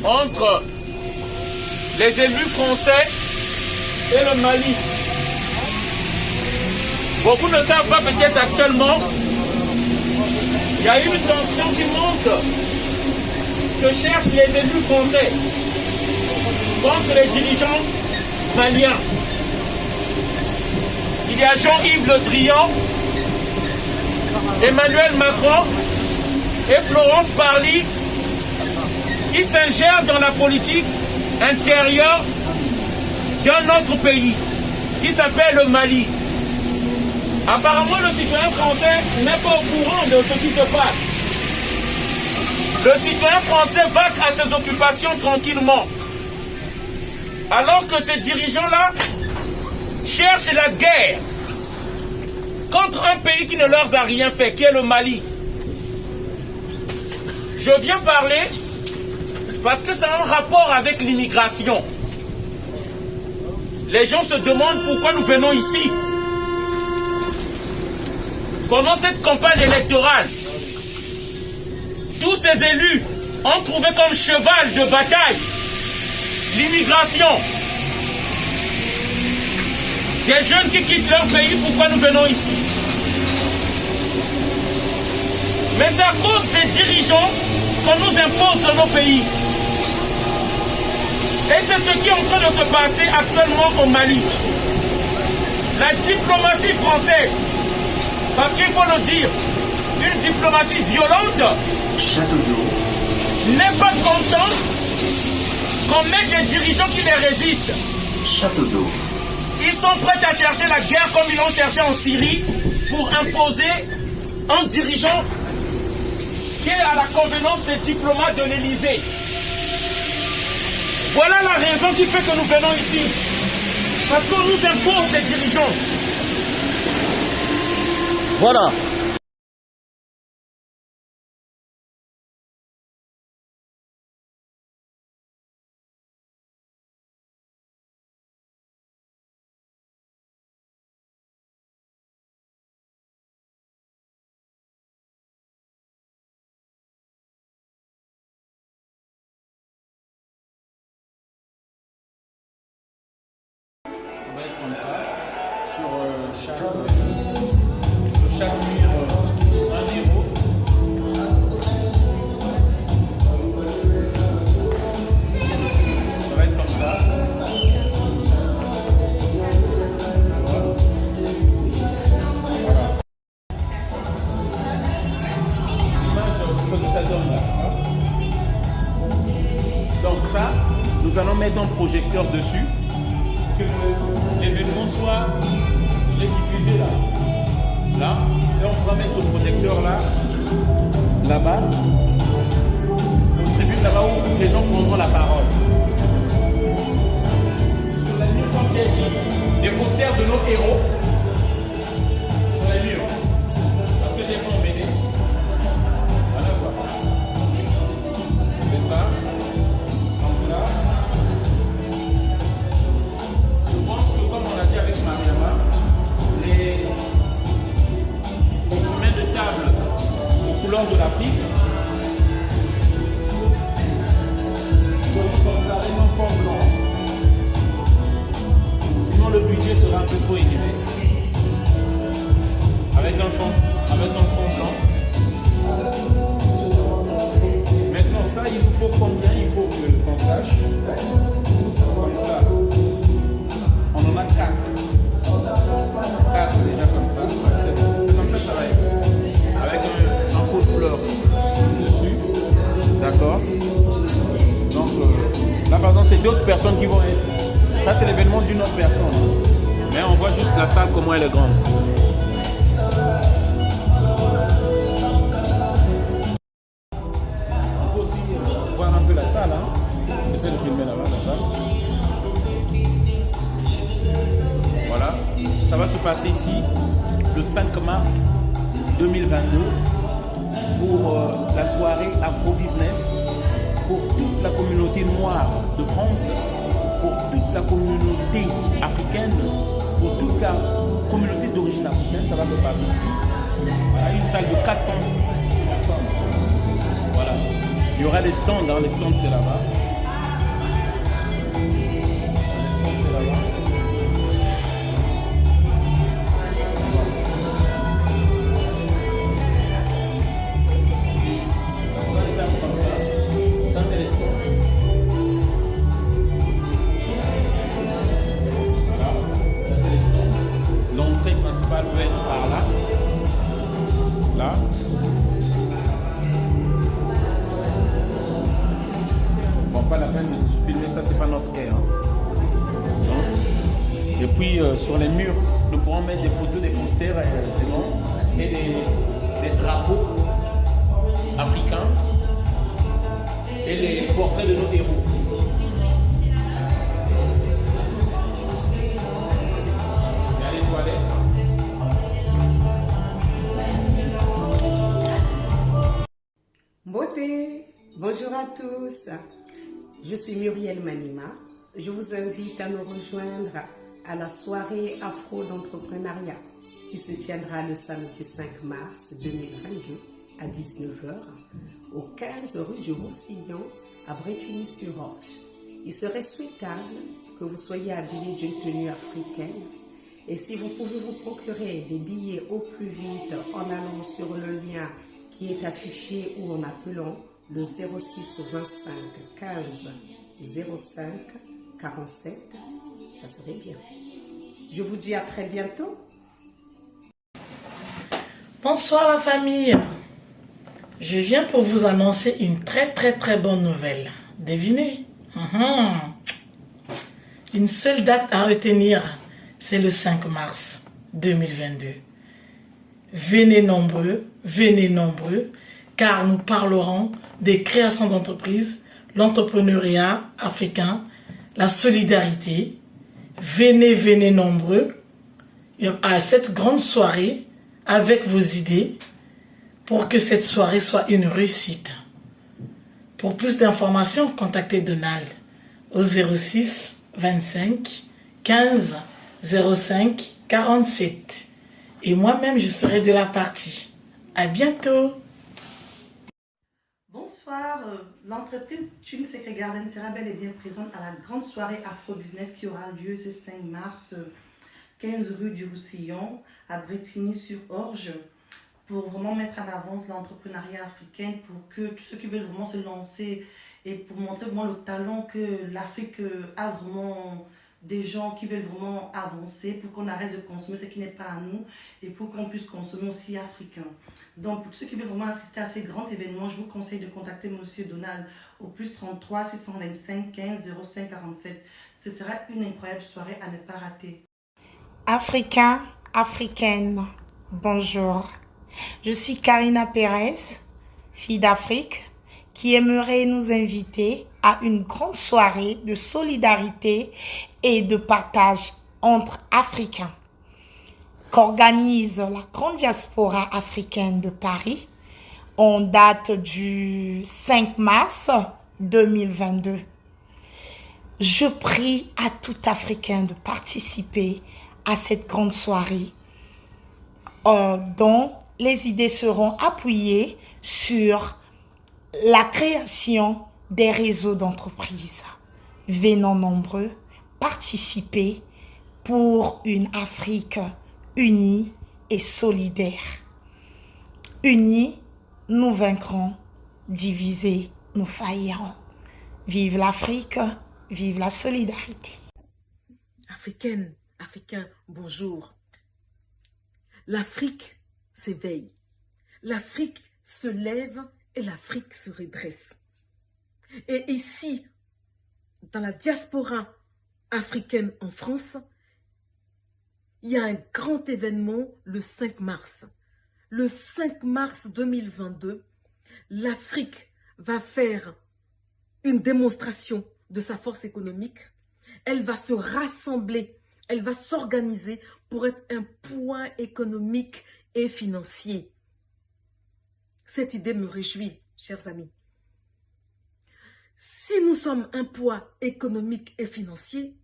entre les élus français et le Mali. Beaucoup ne savent pas peut-être actuellement, il y a une tension qui monte, que cherchent les élus français contre les dirigeants maliens. Il y a Jean-Yves Le Drian, Emmanuel Macron et Florence Parly qui s'ingèrent dans la politique intérieure d'un autre pays qui s'appelle le Mali. Apparemment, le citoyen français n'est pas au courant de ce qui se passe. Le citoyen français va à ses occupations tranquillement. Alors que ces dirigeants-là cherchent la guerre contre un pays qui ne leur a rien fait, qui est le Mali. Je viens parler parce que ça a un rapport avec l'immigration. Les gens se demandent pourquoi nous venons ici. Pendant cette campagne électorale, tous ces élus ont trouvé comme cheval de bataille l'immigration. Des jeunes qui quittent leur pays, pourquoi nous venons ici? Mais c'est à cause des dirigeants qu'on nous impose dans nos pays. Et c'est ce qui est en train de se passer actuellement au Mali. La diplomatie française, parce qu'il faut le dire, une diplomatie violente n'est pas contente qu'on mette des dirigeants qui les résistent. Château d'eau. Ils sont prêts à chercher la guerre comme ils l'ont cherché en Syrie pour imposer un dirigeant qui est à la convenance des diplomates de l'Élysée. Voilà la raison qui fait que nous venons ici. Parce qu'on nous impose des dirigeants. Voilà. Ça va être comme ça, sur chaque mur, un héros. Ça va être comme ça. Voilà. L'image, il faut que ça donne là. Donc ça, nous allons mettre un projecteur dessus. Que l'événement soit diffusé là, et on va mettre ce projecteur là-bas, aux tribunes là-bas où les gens prendront la parole. Sur la mur, comme j'ai dit, des posters de nos héros, sur la mur, parce que j'ai fait en BD. Voilà quoi. C'est ça. Donc là. Comme on a dit avec Mariama, les chemins de table aux couleurs de l'Afrique seront comme ça, avec un fond blanc. Sinon le budget sera un peu trop élevé. Avec un fond blanc. Maintenant ça, il nous faut combien? Il faut qu'on sache. Comme ça. On en a 4. 4 déjà comme ça. C'est comme ça que ça va être. Avec un pot de fleurs dessus. D'accord. Donc là par exemple c'est d'autres personnes qui vont être. Ça c'est l'événement d'une autre personne. Mais on voit juste la salle comment elle est grande. On peut aussi voir un peu la salle. J'essaie de filmer là-bas la salle. Voilà, ça va se passer ici le 5 mars 2022 pour la soirée Afro Business pour toute la communauté noire de France, pour toute la communauté africaine, pour toute la communauté d'origine africaine. Ça va se passer ici. Voilà, une salle de 400 personnes. Voilà. Il y aura des stands, hein, les stands c'est là-bas. Les stands c'est là-bas. Ça c'est les stands. Voilà, ça c'est les stands. L'entrée principale peut être par là. Là. Pas la peine de filmer ça, c'est pas notre guerre. Hein. Et puis sur les murs, nous pourrons mettre des photos, des posters, c'est bon, et des drapeaux africains et les portraits de nos héros. Il y a les toilettes. Beauté, bonjour à tous. Je suis Muriel Manima. Je vous invite à nous rejoindre à la soirée Afro d'entrepreneuriat qui se tiendra le samedi 5 mars 2022 à 19h au 15 rue du Roussillon à Brétigny-sur-Orge. Il serait souhaitable que vous soyez habillés d'une tenue africaine et si vous pouvez vous procurer des billets au plus vite en allant sur le lien qui est affiché ou en appelant le 06 25 15 05 47, ça serait bien. Je vous dis à très bientôt. Bonsoir la famille. Je viens pour vous annoncer une très bonne nouvelle. Devinez. Une seule date à retenir, c'est le 5 mars 2022. Venez nombreux, car nous parlerons des créations d'entreprises, l'entrepreneuriat africain, la solidarité. Venez nombreux à cette grande soirée avec vos idées pour que cette soirée soit une réussite. Pour plus d'informations, contactez Donald au 06 25 15 05 47. Et moi-même, je serai de la partie. À bientôt. Bonsoir, l'entreprise Thune Secret Garden sera bel et bien présente à la grande soirée Afro Business qui aura lieu ce 5 mars, 15 rue du Roussillon, à Brétigny-sur-Orge, pour vraiment mettre en avance l'entrepreneuriat africain, pour que tous ceux qui veulent vraiment se lancer et pour montrer vraiment le talent que l'Afrique a vraiment, des gens qui veulent vraiment avancer, pour qu'on arrête de consommer ce qui n'est pas à nous et pour qu'on puisse consommer aussi africain. Donc pour ceux qui veulent vraiment assister à ces grands événements, je vous conseille de contacter Monsieur Donald au plus 33 625 15 05 47. Ce sera une incroyable soirée à ne pas rater. Africains, Africaines, bonjour. Je suis Karina Pérez, fille d'Afrique, qui aimerait nous inviter à une grande soirée de solidarité et de partage entre Africains qu'organise la grande diaspora africaine de Paris en date du 5 mars 2022. Je prie à tout Africain de participer à cette grande soirée dont les idées seront appuyées sur la création des réseaux d'entreprises. Venons nombreux participer pour une Afrique unie et solidaire. Unis, nous vaincrons. Divisés, nous faillirons. Vive l'Afrique, vive la solidarité. Africaines, Africains, bonjour. L'Afrique s'éveille. L'Afrique se lève et l'Afrique se redresse. Et ici, dans la diaspora africaine en France, il y a un grand événement le 5 mars. Le 5 mars 2022, l'Afrique va faire une démonstration de sa force économique. Elle va se rassembler, elle va s'organiser pour être un point économique et financier. Cette idée me réjouit, chers amis. Si nous sommes un poids économique et financier,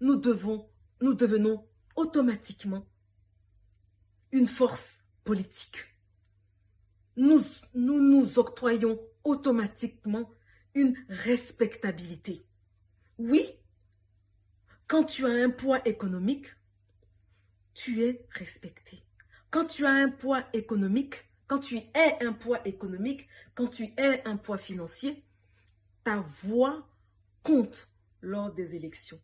nous devenons automatiquement une force politique. Nous octroyons automatiquement une respectabilité. Oui, quand tu as un poids économique, tu es respecté. Quand tu as un poids économique, quand tu es un poids économique, quand tu es un poids financier, ta voix compte lors des élections.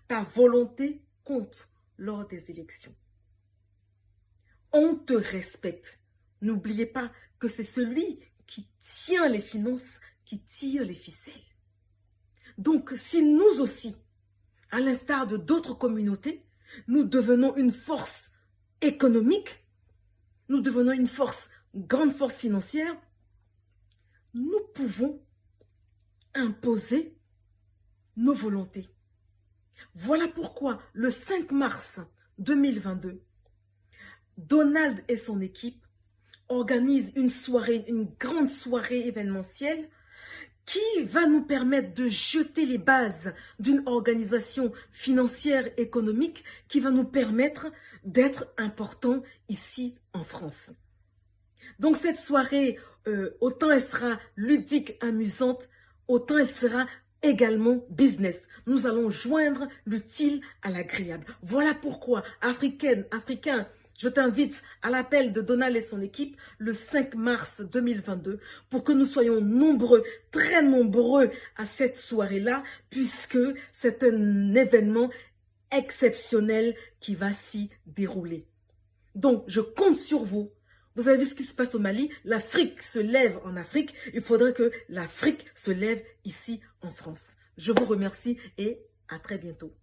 Ta volonté compte lors des élections. On te respecte. N'oubliez pas que c'est celui qui tient les finances, qui tire les ficelles. Donc, si nous aussi, à l'instar de d'autres communautés, nous devenons une force économique, nous devenons une grande force financière, nous pouvons imposer nos volontés. Voilà pourquoi le 5 mars 2022, Donald et son équipe organisent une grande soirée événementielle qui va nous permettre de jeter les bases d'une organisation financière économique qui va nous permettre d'être importants ici en France. Donc cette soirée, autant elle sera ludique, amusante, autant elle sera également business. Nous allons joindre l'utile à l'agréable. Voilà pourquoi, Africains, je t'invite à l'appel de Donald et son équipe le 5 mars 2022 pour que nous soyons nombreux, très nombreux à cette soirée-là, puisque c'est un événement exceptionnel qui va s'y dérouler. Donc, je compte sur vous. Vous avez vu ce qui se passe au Mali? L'Afrique se lève en Afrique. Il faudrait que l'Afrique se lève ici en France. Je vous remercie et à très bientôt.